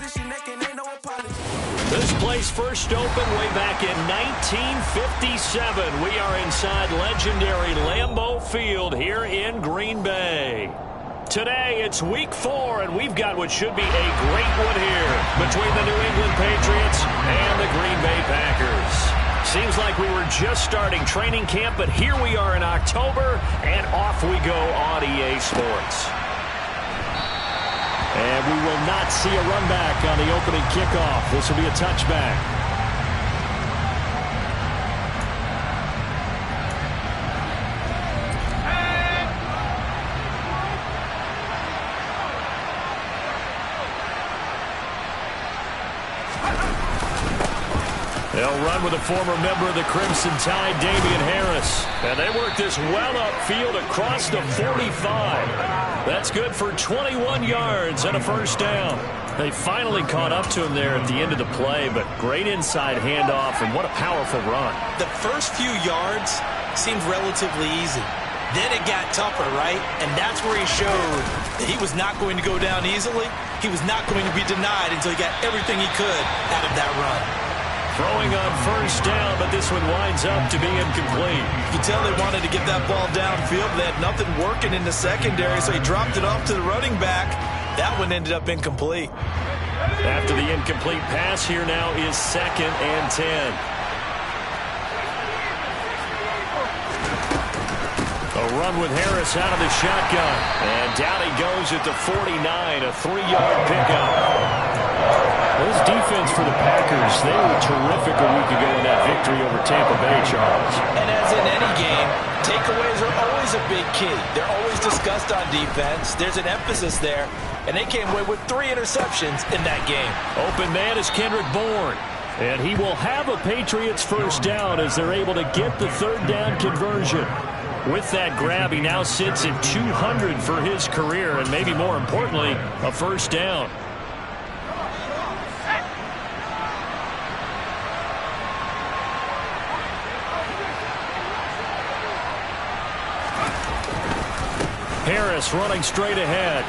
This place first opened way back in 1957. We are inside legendary Lambeau Field here in Green Bay. Today, it's week 4, and we've got what should be a great one here between the New England Patriots and the Green Bay Packers. Seems like we were just starting training camp, but here we are in October, and off we go on EA Sports. And we will not see a run back on the opening kickoff. This will be a touchback. They'll run with a former member of the Crimson Tide, Damian Harris. And they work this well upfield across the 45. That's good for 21 yards and a first down. They finally caught up to him there at the end of the play, but great inside handoff, and what a powerful run. The first few yards seemed relatively easy. Then it got tougher, right? And that's where he showed that he was not going to go down easily. He was not going to be denied until he got everything he could out of that run. Throwing on first down, but this one winds up to be incomplete. You can tell they wanted to get that ball downfield. They had nothing working in the secondary, so he dropped it off to the running back. That one ended up incomplete. After the incomplete pass, here now is 2nd and 10. A run with Harris out of the shotgun. And down he goes at the 49, a 3-yard pickup. This defense for the Packers, they were terrific a week ago in that victory over Tampa Bay, Charles. And as in any game, takeaways are always a big key. They're always discussed on defense. There's an emphasis there, and they came away with 3 interceptions in that game. Open man is Kendrick Bourne, and he will have a Patriots first down as they're able to get the 3rd down conversion. With that grab, he now sits at 200 for his career, and maybe more importantly, a first down. Harris running straight ahead.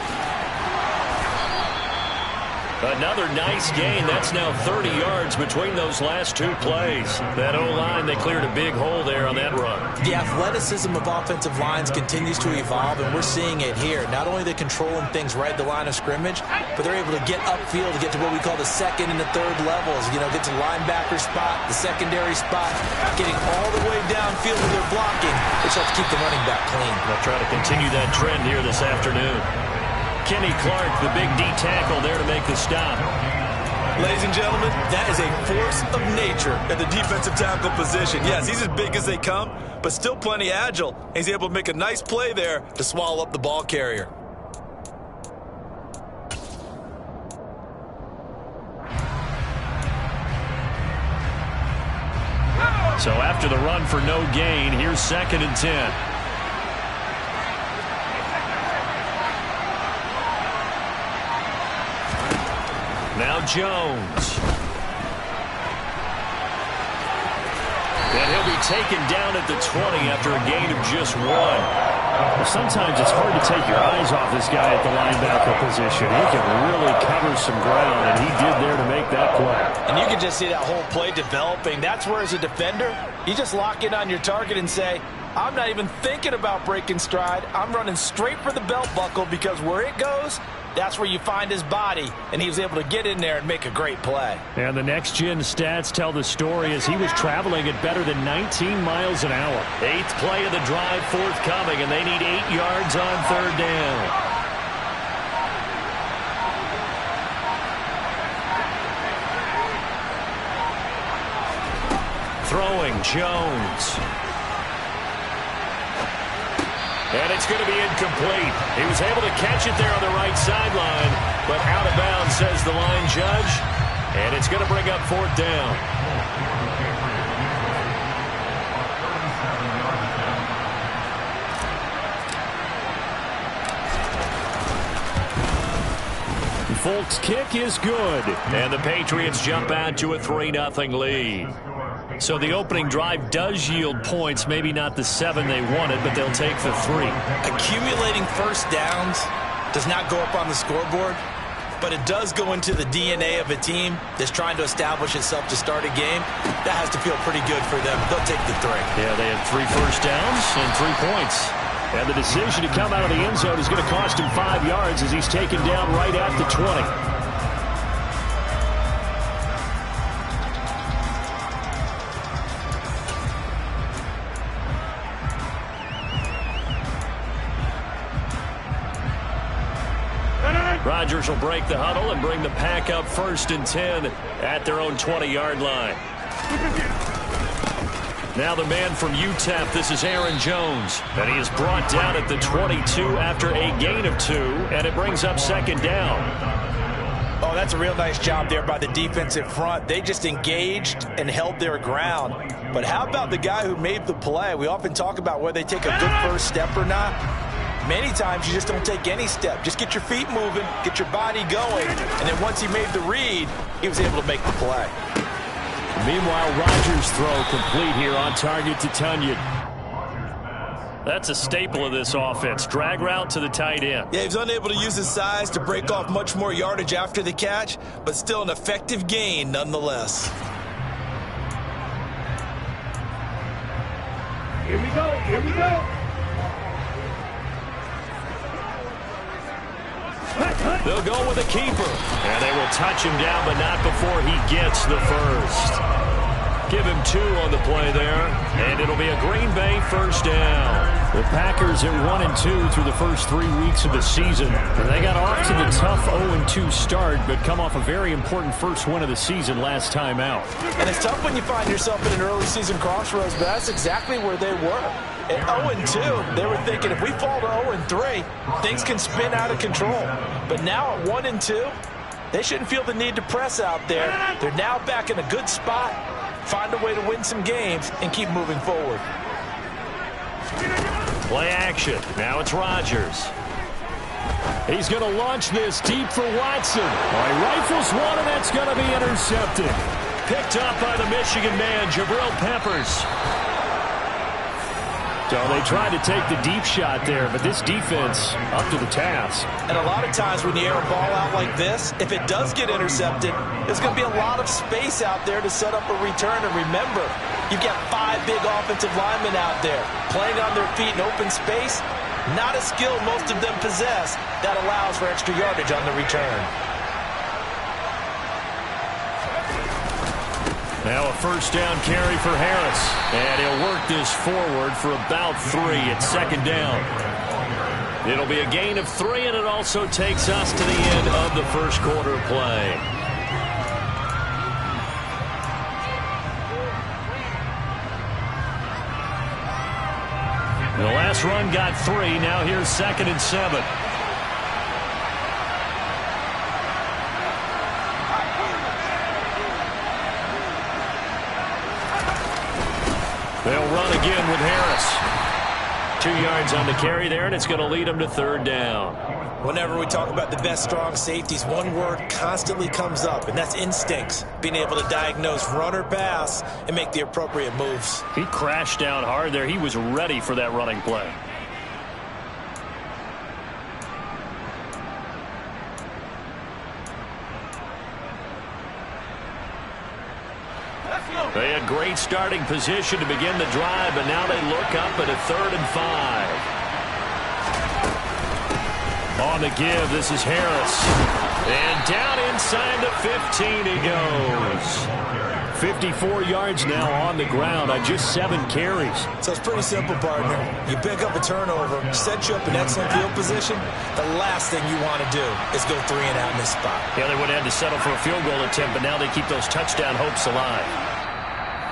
Another nice gain. That's now 30 yards between those last 2 plays. That O-line, they cleared a big hole there on that run. The athleticism of offensive lines continues to evolve, and we're seeing it here. Not only are they controlling things right at the line of scrimmage, but they're able to get upfield to get to what we call the 2nd and the 3rd levels. You know, get to the linebacker spot, the secondary spot, getting all the way downfield with their blocking, which helps keep the running back clean. They'll try to continue that trend here this afternoon. Kenny Clark, the big D tackle there to make the stop. Ladies and gentlemen, that is a force of nature at the defensive tackle position. Yes, he's as big as they come, but still plenty agile. He's able to make a nice play there to swallow up the ball carrier. So after the run for no gain, here's 2nd and 10. Now Jones. And he'll be taken down at the 20 after a gain of just 1. Well, sometimes it's hard to take your eyes off this guy at the linebacker position. He can really cover some ground, and he did there to make that play. And you can just see that whole play developing. That's where, as a defender, you just lock in on your target and say, I'm not even thinking about breaking stride. I'm running straight for the belt buckle, because where it goes, that's where you find his body, and he was able to get in there and make a great play. And the next-gen stats tell the story as he was traveling at better than 19 miles an hour. 8th play of the drive forthcoming, and they need 8 yards on 3rd down. Throwing, Jones. And it's going to be incomplete. He was able to catch it there on the right sideline, but out of bounds, says the line judge. And it's going to bring up 4th down. Folk's kick is good. And the Patriots jump out to a 3-0 lead. So the opening drive does yield points, maybe not the 7 they wanted, but they'll take the 3. Accumulating first downs does not go up on the scoreboard. but it does go into the DNA of a team that's trying to establish itself to start a game. That has to feel pretty good for them. They'll take the 3. Yeah, they had 3 first downs and 3 points. And the decision to come out of the end zone is going to cost him 5 yards as he's taken down right at the 20. Rodgers will break the huddle and bring the pack up 1st and 10 at their own 20-yard line. Now the man from UTEP, this is Aaron Jones. And he is brought down at the 22 after a gain of 2, and it brings up 2nd down. Oh, that's a real nice job there by the defensive front. They just engaged and held their ground. But how about the guy who made the play? We often talk about whether they take a good first step or not. Many times you just don't take any step. Just get your feet moving, get your body going, and then once he made the read, he was able to make the play. Meanwhile, Rodgers' throw complete here on target to Tunyon. That's a staple of this offense. Drag route to the tight end. Yeah, he was unable to use his size to break off much more yardage after the catch, but still an effective gain nonetheless. Here we go, here we go. They'll go with a keeper. And they will touch him down, but not before he gets the first. Give him 2 on the play there. And it'll be a Green Bay 1st down. The Packers are 1-2 through the first 3 weeks of the season. And they got off to the tough 0-2 start, but come off a very important first win of the season last time out. And it's tough when you find yourself in an early season crossroads, but that's exactly where they were. At 0-2, they were thinking if we fall to 0-3, things can spin out of control. But now at 1-2, they shouldn't feel the need to press out there. They're now back in a good spot, find a way to win some games, and keep moving forward. Play action. Now it's Rodgers. He's going to launch this deep for Watson. He rifles one, and that's going to be intercepted. Picked up by the Michigan man, Jabril Peppers. So they tried to take the deep shot there, but this defense up to the task. And a lot of times when you air a ball out like this, if it does get intercepted, there's going to be a lot of space out there to set up a return. And remember, you've got 5 big offensive linemen out there playing on their feet in open space. Not a skill most of them possess that allows for extra yardage on the return. Now a 1st down carry for Harris. And he'll work this forward for about 3 at 2nd down. It'll be a gain of 3, and it also takes us to the end of the first quarter play. The last run got 3. Now here's 2nd and 7. They'll run again with Harris. 2 yards on the carry there, and it's going to lead them to 3rd down. Whenever we talk about the best strong safeties, one word constantly comes up, and that's instincts. Being able to diagnose run or pass and make the appropriate moves. He crashed down hard there. He was ready for that running play. They had great starting position to begin the drive, but now they look up at a 3rd and 5. On the give, this is Harris. And down inside the 15 he goes. 54 yards now on the ground on just 7 carries. So it's pretty simple, partner. You pick up a turnover, set you up in excellent field position. The last thing you want to do is go 3 and out in this spot. Yeah, they would have had to settle for a field goal attempt, but now they keep those touchdown hopes alive.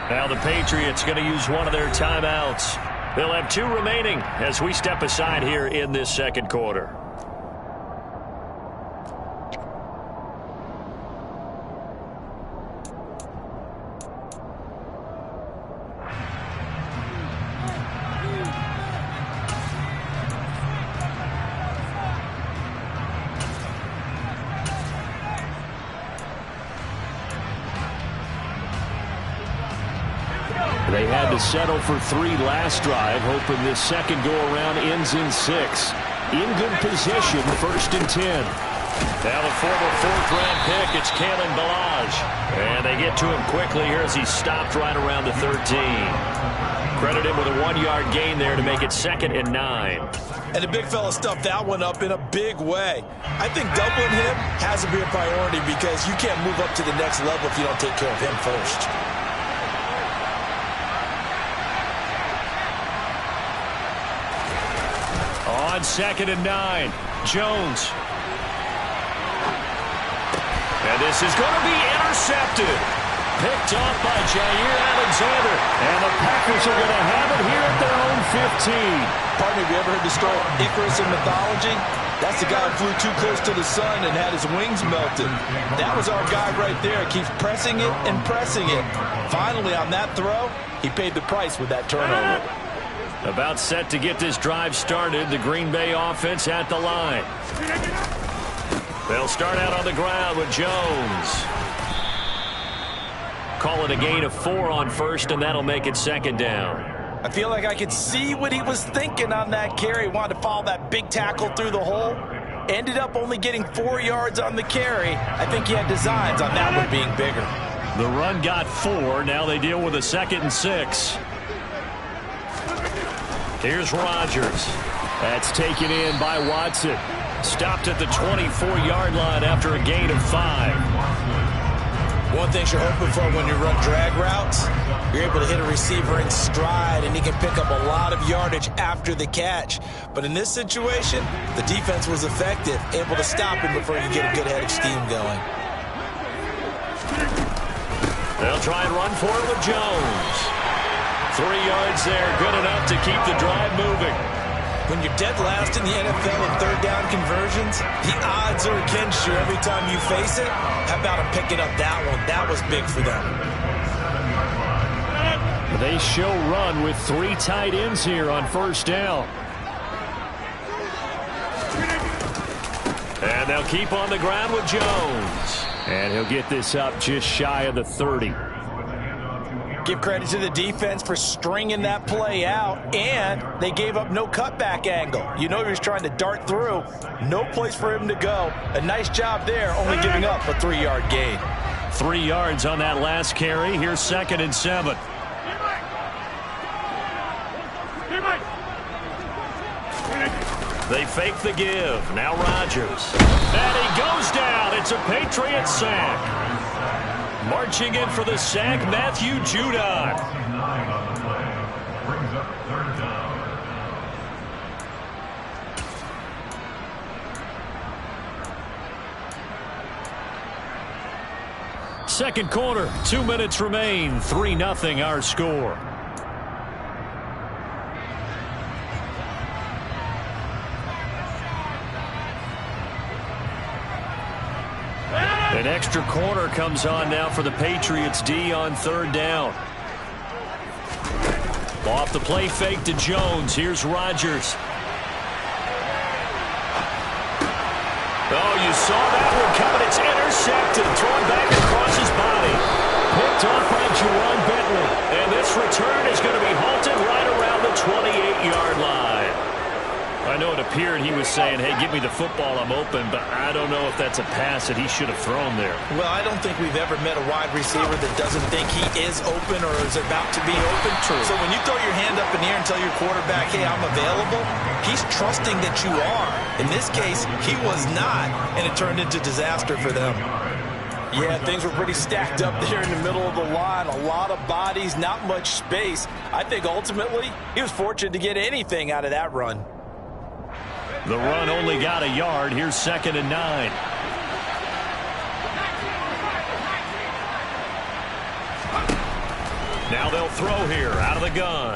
Now the Patriots going to use one of their timeouts. They'll have 2 remaining as we step aside here in this second quarter. They had to settle for 3 last drive, hoping this second go-around ends in 6. In good position, 1st and 10. Now the former fourth-round pick, it's Kalen Ballage. And they get to him quickly here as he stopped right around the 13. Credit him with a 1-yard gain there to make it 2nd and 9. And the big fella stuffed that one up in a big way. I think doubling him has to be a priority because you can't move up to the next level if you don't take care of him first. On 2nd and 9, Jones. And this is going to be intercepted. Picked off by Jair Alexander. And the Packers are going to have it here at their own 15. Pardon me, have you ever heard the story of Icarus in mythology? That's the guy who flew too close to the sun and had his wings melted. That was our guy right there. Keeps pressing it and pressing it. Finally, on that throw, he paid the price with that turnover. About set to get this drive started. The Green Bay offense at the line. They'll start out on the ground with Jones. Call it a gain of 4 on first, and that'll make it 2nd down. I feel like I could see what he was thinking on that carry. He wanted to follow that big tackle through the hole. Ended up only getting 4 yards on the carry. I think he had designs on that one being bigger. The run got 4. Now they deal with a 2nd and 6. Here's Rodgers. That's taken in by Watson. Stopped at the 24-yard line after a gain of 5. One thing you're hoping for when you run drag routes, you're able to hit a receiver in stride, and he can pick up a lot of yardage after the catch. But in this situation, the defense was effective, able to stop him before you get a good head of steam going. They'll try and run for it with Jones. 3 yards there, good enough to keep the drive moving. When you're dead last in the NFL in third down conversions, the odds are against you every time you face it. How about him picking up that one? That was big for them. They show run with 3 tight ends here on first down. And they'll keep on the ground with Jones. And he'll get this up just shy of the 30. Give credit to the defense for stringing that play out, and they gave up no cutback angle. You know he was trying to dart through. No place for him to go. A nice job there, only giving up a 3-yard gain. 3 yards on that last carry. Here's 2nd and 7. They fake the give. Now Rodgers. And he goes down. It's a Patriot sack. Marching in for the sack, Matthew Judon. Second quarter, 2 minutes remain. 3-0 our score. An extra corner comes on now for the Patriots D on 3rd down. Off the play fake to Jones. Here's Rodgers. Oh, you saw that one coming. It's intercepted. Thrown back across his body. Picked off by Jerron Bentley. And this return is going to be halted right around the 28-yard line. I know it appeared he was saying, hey, give me the football, I'm open, but I don't know if that's a pass that he should have thrown there. Well, I don't think we've ever met a wide receiver that doesn't think he is open or is about to be open. True. So when you throw your hand up in the air and tell your quarterback, hey, I'm available, he's trusting that you are. In this case, he was not, and it turned into disaster for them. Yeah, things were pretty stacked up there in the middle of the line. A lot of bodies, not much space. I think ultimately he was fortunate to get anything out of that run. The run only got a yard. Here's 2nd and 9. Now they'll throw here out of the gun.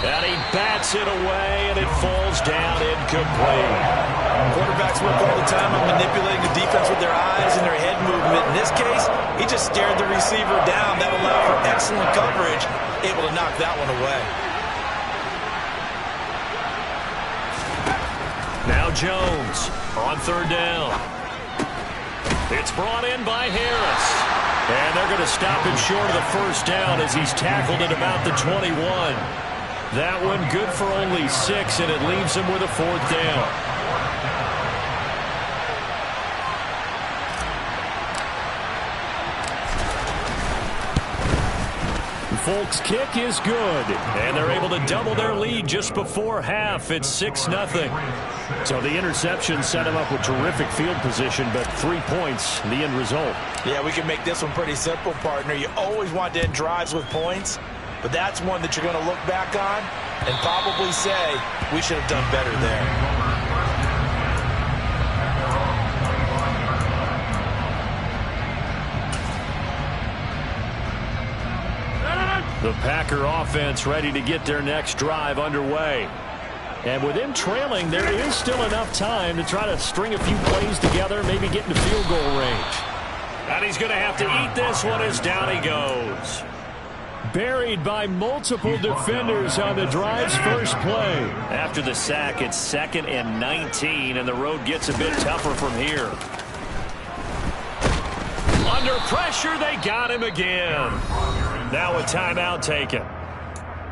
And he bats it away, and it falls down incomplete. Quarterbacks work all the time on manipulating the defense with their eyes and their head movement. In this case, he just stared the receiver down. That allowed for excellent coverage, able to knock that one away. Now Jones on 3rd down. It's brought in by Harris. And they're going to stop him short of the first down as he's tackled at about the 21. That one good for only 6, and it leaves him with a 4th down. Folk's kick is good. And they're able to double their lead just before half. It's 6-0. So the interception set him up with terrific field position, but 3 points, the end result. Yeah, we can make this one pretty simple, partner. You always want to end drives with points, but that's one that you're going to look back on and probably say, we should have done better there. The Packer offense ready to get their next drive underway. And with them trailing, there is still enough time to try to string a few plays together, maybe get into field goal range. And he's going to have to eat this one as down he goes. Buried by multiple defenders on the drive's first play. After the sack, it's 2nd and 19, and the road gets a bit tougher from here. Under pressure, they got him again. Now a timeout taken.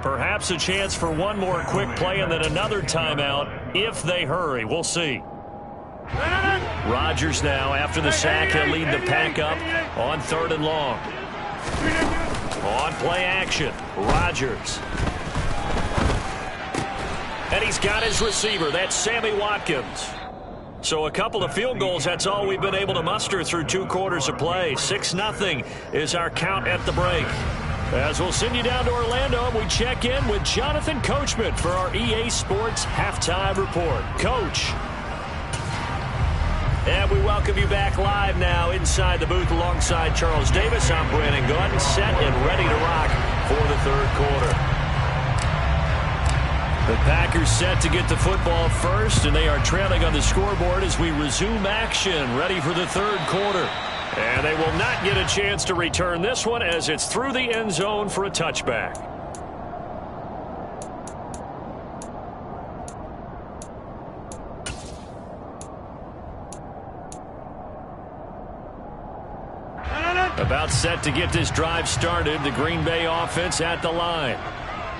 Perhaps a chance for one more quick play and then another timeout if they hurry. We'll see. Rodgers now, after the sack, he'll lead the pack up on 3rd and long. On play action, Rodgers. And he's got his receiver. That's Sammy Watkins. So a couple of field goals, that's all we've been able to muster through 2 quarters of play. 6-0 is our count at the break. As we'll send you down to Orlando, and we check in with Jonathan Coachman for our EA Sports Halftime Report. Coach. And we welcome you back live now inside the booth alongside Charles Davis. I'm Brandon Gordon, set and ready to rock for the 3rd quarter. The Packers set to get the football first, and they are trailing on the scoreboard as we resume action, ready for the 3rd quarter. And they will not get a chance to return this one as it's through the end zone for a touchback. About set to get this drive started, the Green Bay offense at the line.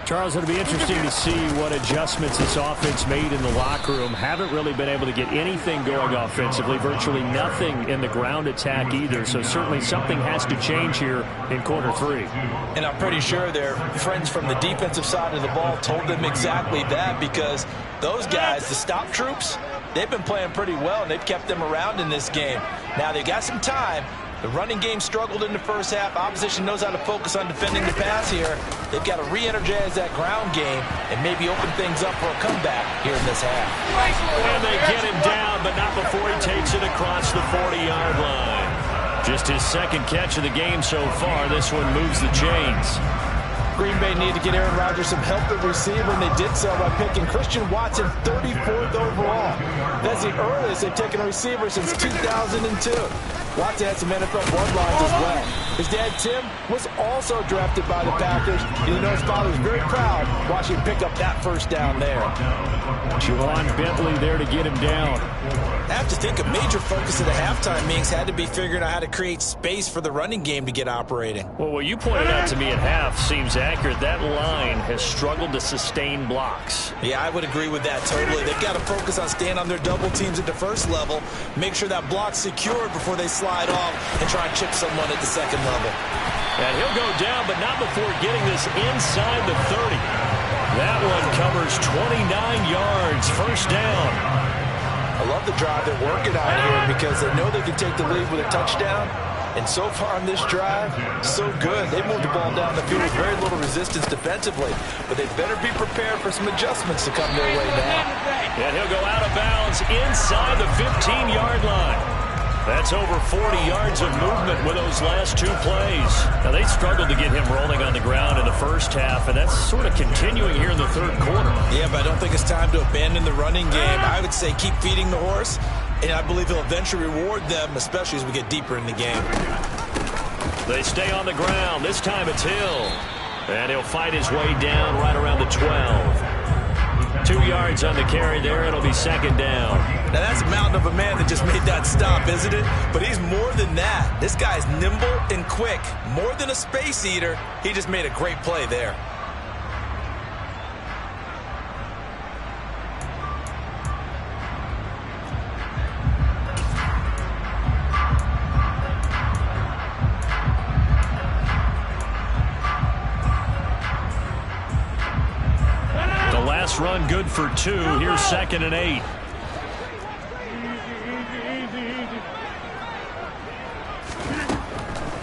Charles, it'll be interesting to see what adjustments this offense made in the locker room. Haven't really been able to get anything going offensively, virtually nothing in the ground attack either. So certainly something has to change here in quarter 3. And I'm pretty sure their friends from the defensive side of the ball told them exactly that, because those guys, the stop troops, they've been playing pretty well, and they've kept them around in this game. Now they've got some time. The running game struggled in the first half. Opposition knows how to focus on defending the pass here. They've got to re-energize that ground game and maybe open things up for a comeback here in this half. And they get him down, but not before he takes it across the 40-yard line. Just his 2nd catch of the game so far. This one moves the chains. Green Bay needed to get Aaron Rodgers some help at receiver, and they did so by picking Christian Watson 34th overall. That's the earliest they've taken a receiver since 2002. Watson had some NFL bloodlines as well. His dad, Tim, was also drafted by the Packers, and you know his father was very proud watching him pick up that first down there. Juwan Bentley there to get him down. I have to think a major focus of the halftime meetings had to be figuring out how to create space for the running game to get operating. Well, what you pointed out to me at half seems accurate. That line has struggled to sustain blocks. Yeah, I would agree with that totally. They've got to focus on staying on their double teams at the first level, make sure that block's secured before they slide off and try and chip someone at the 2nd level. And he'll go down, but not before getting this inside the 30. That one covers 29 yards, first down. I love the drive they're working on here because they know they can take the lead with a touchdown. And so far on this drive, so good. They moved the ball down the field with very little resistance defensively. But they better be prepared for some adjustments to come their way now. And he'll go out of bounds inside the 15-yard line. That's over 40 yards of movement with those last 2 plays. Now, they struggled to get him rolling on the ground in the first half, and that's sort of continuing here in the 3rd quarter. Yeah, but I don't think it's time to abandon the running game. I would say keep feeding the horse, and I believe he'll eventually reward them, especially as we get deeper in the game. They stay on the ground. This time it's Hill. And he'll fight his way down right around the 12. 2 yards on the carry there. It'll be 2nd down. Now, that's a mountain of a man that just made that stop, isn't it? But he's more than that. This guy's nimble and quick. More than a space eater. He just made a great play there. good for 2. Here's 2nd and 8.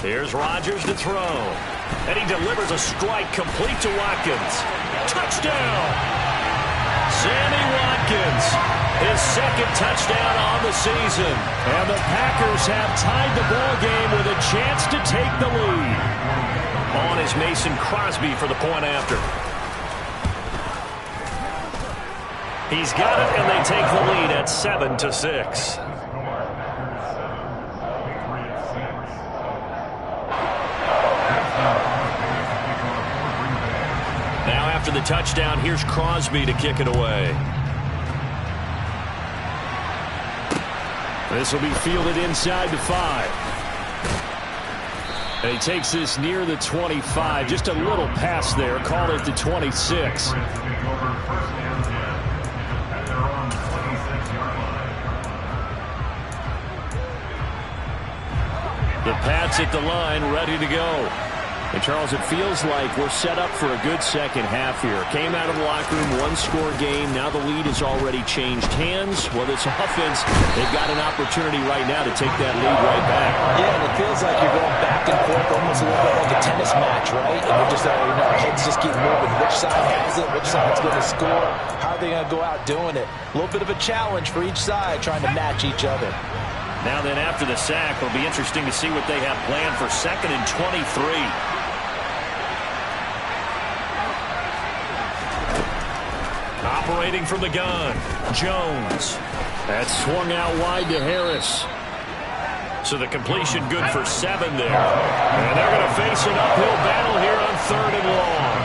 Here's Rodgers to throw. And he delivers a strike complete to Watkins. Touchdown! Sammy Watkins, his 2nd touchdown on the season. And the Packers have tied the ball game with a chance to take the lead. On is Mason Crosby for the point after. He's got it, and they take the lead at 7-6. Now after the touchdown, here's Crosby to kick it away. This will be fielded inside the 5. And he takes this near the 25. Just a little pass there. Call it the 26. The Pats at the line, ready to go. And, Charles, it feels like we're set up for a good second half here. Came out of the locker room, one-score game. Now the lead has already changed hands. Well, this offense, they've got an opportunity right now to take that lead right back. Yeah, and it feels like you're going back and forth, almost a little bit like a tennis match, right? And we're just, our heads just keep moving. Which side has it? Which side's going to score? How are they going to go out doing it? A little bit of a challenge for each side, trying to match each other. Now then, after the sack, it'll be interesting to see what they have planned for 2nd and 23. Operating from the gun, Jones. That's swung out wide to Harris. So the completion good for 7 there. And they're going to face an uphill battle here on 3rd and long.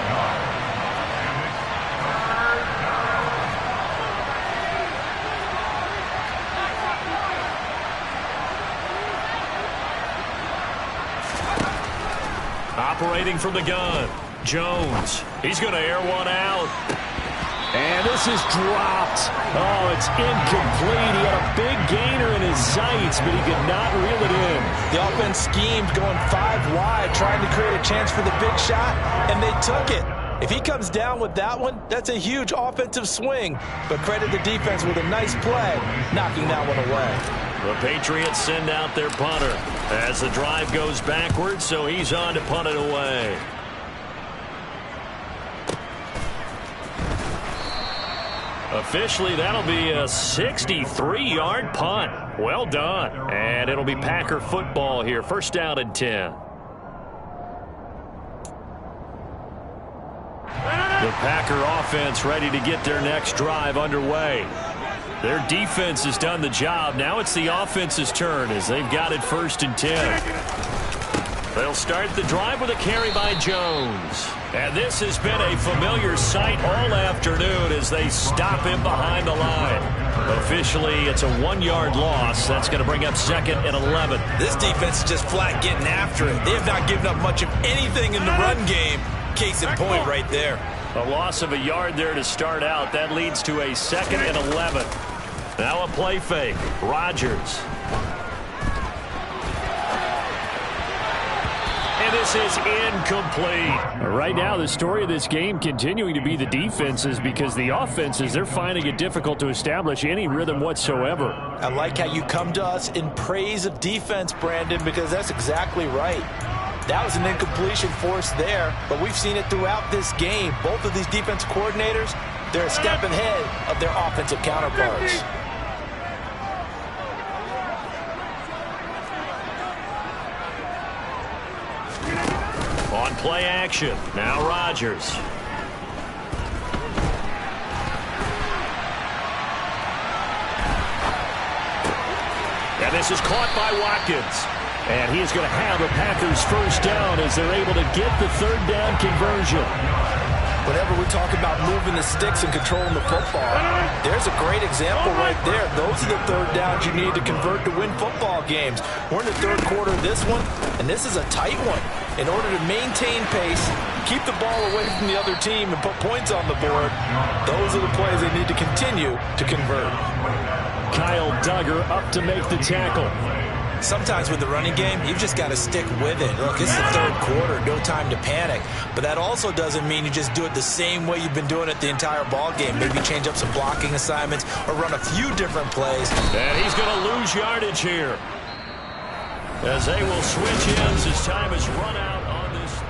Operating from the gun, Jones. He's going to air one out. And this is dropped. Oh, it's incomplete. He had a big gainer in his sights, but he could not reel it in. The offense schemed going 5 wide, trying to create a chance for the big shot, and they took it. If he comes down with that one, that's a huge offensive swing. But credit the defense with a nice play, knocking that one away. The Patriots send out their punter as the drive goes backwards, so he's on to punt it away. Officially, that'll be a 63-yard punt. Well done. And it'll be Packer football here. 1st down and 10. The Packer offense ready to get their next drive underway. Their defense has done the job. Now it's the offense's turn as they've got it 1st and 10. They'll start the drive with a carry by Jones. And this has been a familiar sight all afternoon as they stop him behind the line. Officially, it's a 1-yard loss. That's going to bring up 2nd and 11. This defense is just flat getting after it. They have not given up much of anything in the run game. Case in point right there. A loss of a yard there to start out. That leads to a 2nd and 11. Now a play fake. Rodgers. And this is incomplete. Right now, the story of this game continuing to be the defenses, because the offenses, they're finding it difficult to establish any rhythm whatsoever. I like how you come to us in praise of defense, Brandon, because that's exactly right. That was an incompletion forced there, but we've seen it throughout this game. Both of these defense coordinators, they're a step ahead of their offensive counterparts. On play action, now Rodgers. And this is caught by Watkins. And he is going to have the Packers 1st down as they're able to get the 3rd down conversion. Whenever we talk about moving the sticks and controlling the football, there's a great example right there. Those are the 3rd downs you need to convert to win football games. We're in the 3rd quarter of this one, and this is a tight one. In order to maintain pace, keep the ball away from the other team, and put points on the board, those are the plays they need to continue to convert. Kyle Duggar up to make the tackle. sometimes with the running game, you've just got to stick with it. Look, it's the third quarter, no time to panic. But that also doesn't mean you just do it the same way you've been doing it the entire ball game. Maybe change up some blocking assignments or run a few different plays. And he's going to lose yardage here, as they will switch ends as time has run out on this.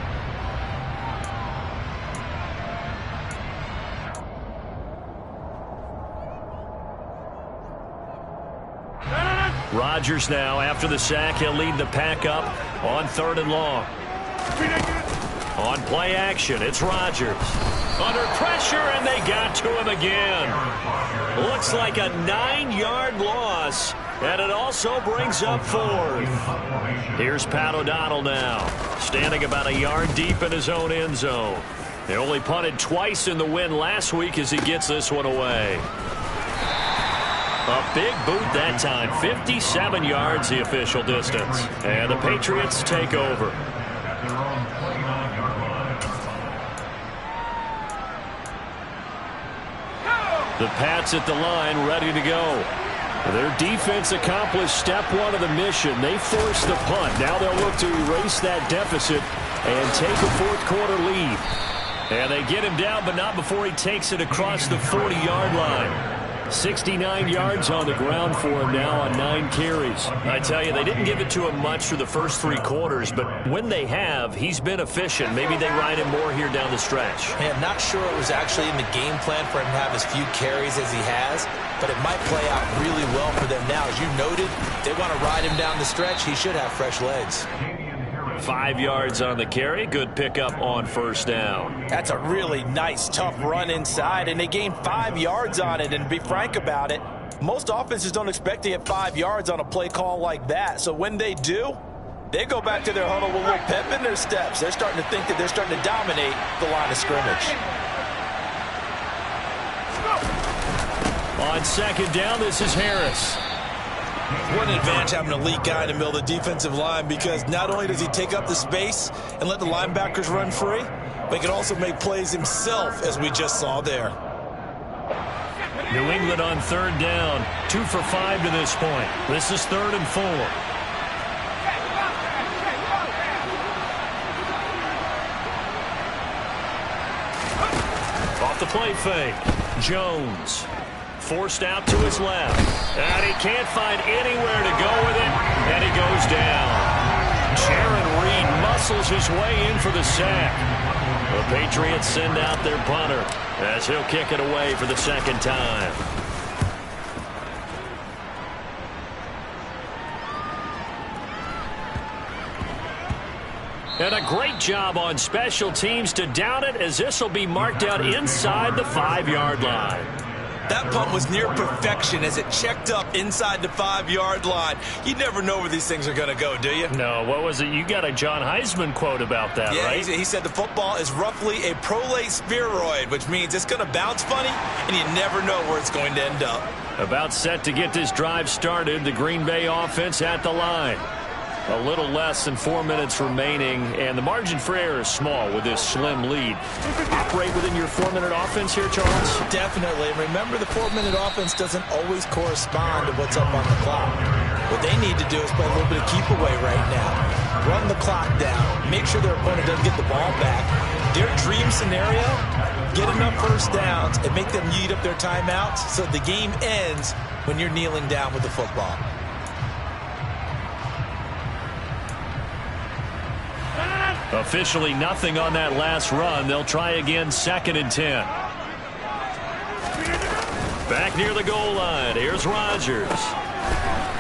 Rodgers now, after the sack, he'll lead the pack up on 3rd and long. On play action, it's Rodgers. Under pressure, and they got to him again. Looks like a 9-yard loss, and it also brings up 4th. Here's Pat O'Donnell now, standing about a yard deep in his own end zone. They only punted twice in the win last week as he gets this one away. A big boot that time, 57 yards the official distance. And the Patriots take over. The Pats at the line, ready to go. Their defense accomplished step 1 of the mission. They forced the punt. Now they'll look to erase that deficit and take a 4th quarter lead. And they get him down, but not before he takes it across the 40-yard line. 69 yards on the ground for him now on 9 carries. I tell you, they didn't give it to him much through the first 3 quarters, but when they have, he's been efficient. Maybe they ride him more here down the stretch. Hey, I'm not sure it was actually in the game plan for him to have as few carries as he has, but it might play out really well for them now. As you noted, they want to ride him down the stretch. He should have fresh legs. 5 yards on the carry. Good pickup on 1st down. That's a really nice, tough run inside, and they gained 5 yards on it. And to be frank about it, most offenses don't expect to get 5 yards on a play call like that. So when they do, they go back to their huddle with a little pep in their steps. They're starting to think that they're starting to dominate the line of scrimmage. On 2nd down, this is Harris. What an advantage having an elite guy in the middle of the defensive line, because not only does he take up the space and let the linebackers run free, but he can also make plays himself, as we just saw there. New England on 3rd down, 2 for 5 to this point. This is 3rd and 4. Off the play fake, Jones. Forced out to his left. And he can't find anywhere to go with it. And he goes down. Jaron Reed muscles his way in for the sack. The Patriots send out their punter as he'll kick it away for the 2nd time. And a great job on special teams to down it, as this will be marked out inside the 5-yard line. That punt was near perfection as it checked up inside the 5-yard line. You never know where these things are going to go, do you? No, what was it? You got a John Heisman quote about that, yeah, right? He said the football is roughly a prolate spheroid, which means it's going to bounce funny, and you never know where it's going to end up. About set to get this drive started, the Green Bay offense at the line. A little less than 4 minutes remaining, and the margin for error is small with this slim lead. Operate within your 4-minute offense here, Charles? Definitely. And remember, the 4-minute offense doesn't always correspond to what's up on the clock. What they need to do is play a little bit of keep away right now. Run the clock down. Make sure their opponent doesn't get the ball back. Their dream scenario, get enough first downs and make them eat up their timeouts so the game ends when you're kneeling down with the football. Officially nothing on that last run. They'll try again, 2nd and 10. Back near the goal line. Here's Rodgers.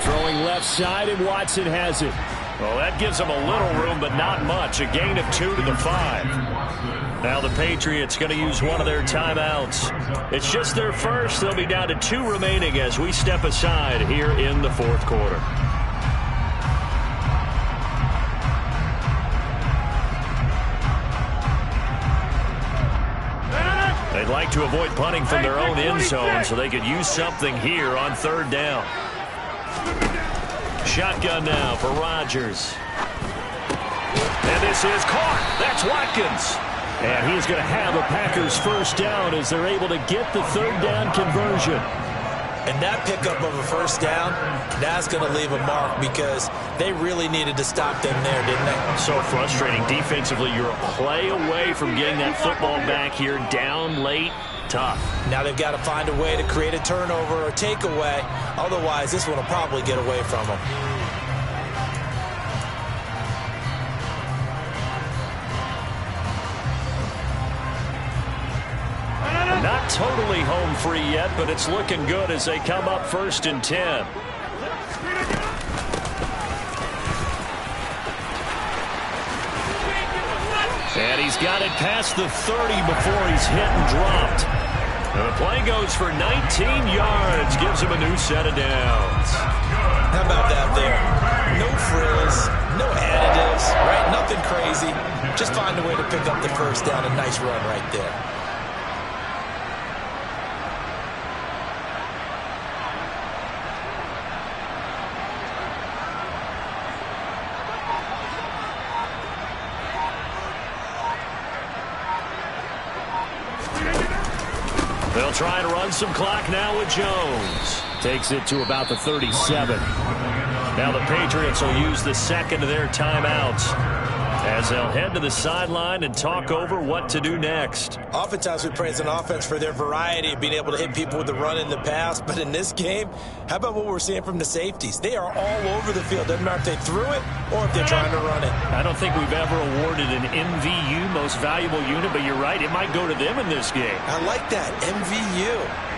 Throwing left side, and Watson has it. Well, that gives them a little room, but not much. A gain of 2 to the 5. Now the Patriots going to use one of their timeouts. It's just their first. They'll be down to 2 remaining as we step aside here in the 4th quarter. They'd like to avoid punting from their own end zone so they could use something here on 3rd down. Shotgun now for Rodgers. And this is caught. That's Watkins. And he's going to have a Packers 1st down as they're able to get the 3rd down conversion. And that pickup of a first down, that's going to leave a mark because they really needed to stop them there, didn't they? So frustrating. Defensively, you're a play away from getting that football back here, down late. Tough. Now they've got to find a way to create a turnover or takeaway. Otherwise, this one will probably get away from them. Not totally home free yet, but it's looking good as they come up 1st and 10. And he's got it past the 30 before he's hit and dropped. And the play goes for 19 yards, gives him a new set of downs. How about that there? No frills, no additives, right? Nothing crazy. Just find a way to pick up the first down. A nice run right there. They'll try to run some clock now with Jones. Takes it to about the 37. Now the Patriots will use the second of their timeouts as they'll head to the sideline and talk over what to do next. Oftentimes we praise an offense for their variety of being able to hit people with the run in the pass, but in this game, how about what we're seeing from the safeties? They are all over the field. Doesn't matter if they threw it or if they're trying to run it. I don't think we've ever awarded an MVU, most valuable unit, but you're right, it might go to them in this game. I like that, MVU.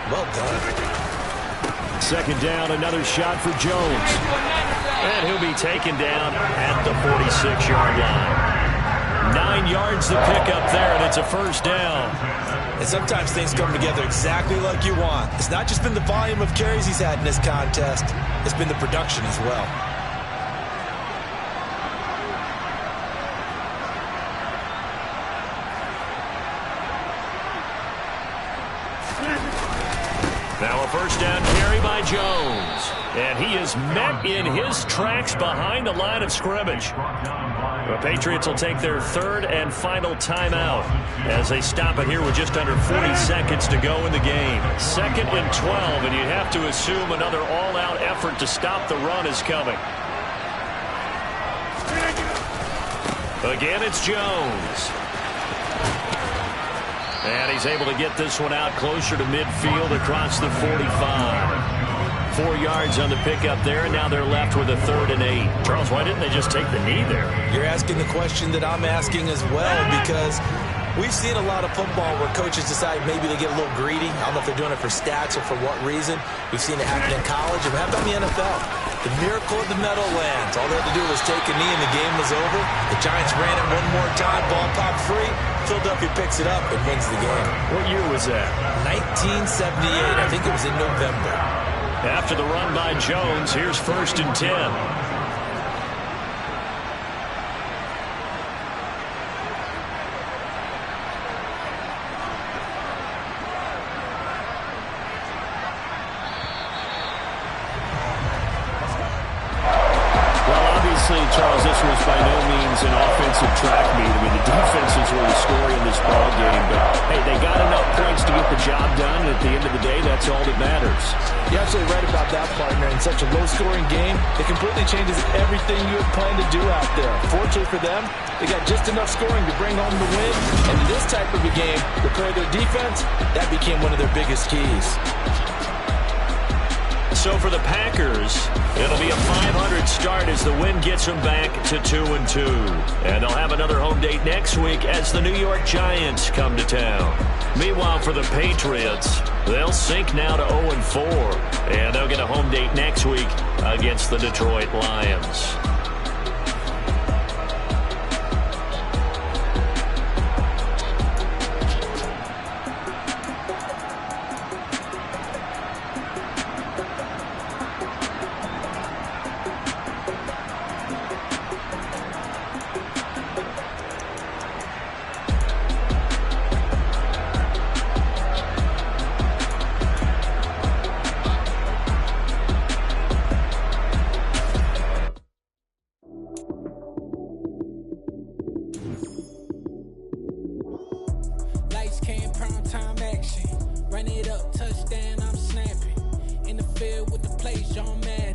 Well done. Second down, another shot for Jones. And he'll be taken down at the 46-yard line. 9 yards to pick up there, and it's a first down. And sometimes things come together exactly like you want. It's not just been the volume of carries he's had in this contest. It's been the production as well. Now a first down carry by Jones. And he is met in his tracks behind the line of scrimmage. The Patriots will take their third and final timeout as they stop it here with just under 40 seconds to go in the game. 2nd and 12, and you have to assume another all-out effort to stop the run is coming. Again, it's Jones. And he's able to get this one out closer to midfield across the 45. 4 yards on the pickup there, and now they're left with a 3rd and 8. Charles, why didn't they just take the knee there? You're asking the question that I'm asking as well, because we've seen a lot of football where coaches decide maybe they get a little greedy. I don't know if they're doing it for stats or for what reason. We've seen it happen in college. And how about the NFL? The miracle of the Meadowlands. All they had to do was take a knee and the game was over. The Giants ran it one more time. Ball popped free. Philadelphia picks it up and wins the game. What year was that? 1978. I think it was in November. After the run by Jones, here's 1st and 10. Charles, this was by no means an offensive track meet. I mean, the defenses were the story in this ball game, but hey, they got enough points to get the job done, and at the end of the day, that's all that matters. You're absolutely right about that, partner. In such a low-scoring game, it completely changes everything you had planned to do out there. Fortunately for them, they got just enough scoring to bring home the win, and in this type of a game, to play their defense, that became one of their biggest keys. So for the Packers, it'll be a 500 start as the win gets them back to 2-2. And they'll have another home date next week as the New York Giants come to town. Meanwhile, for the Patriots, they'll sink now to 0-4. And they'll get a home date next week against the Detroit Lions. Sean Man.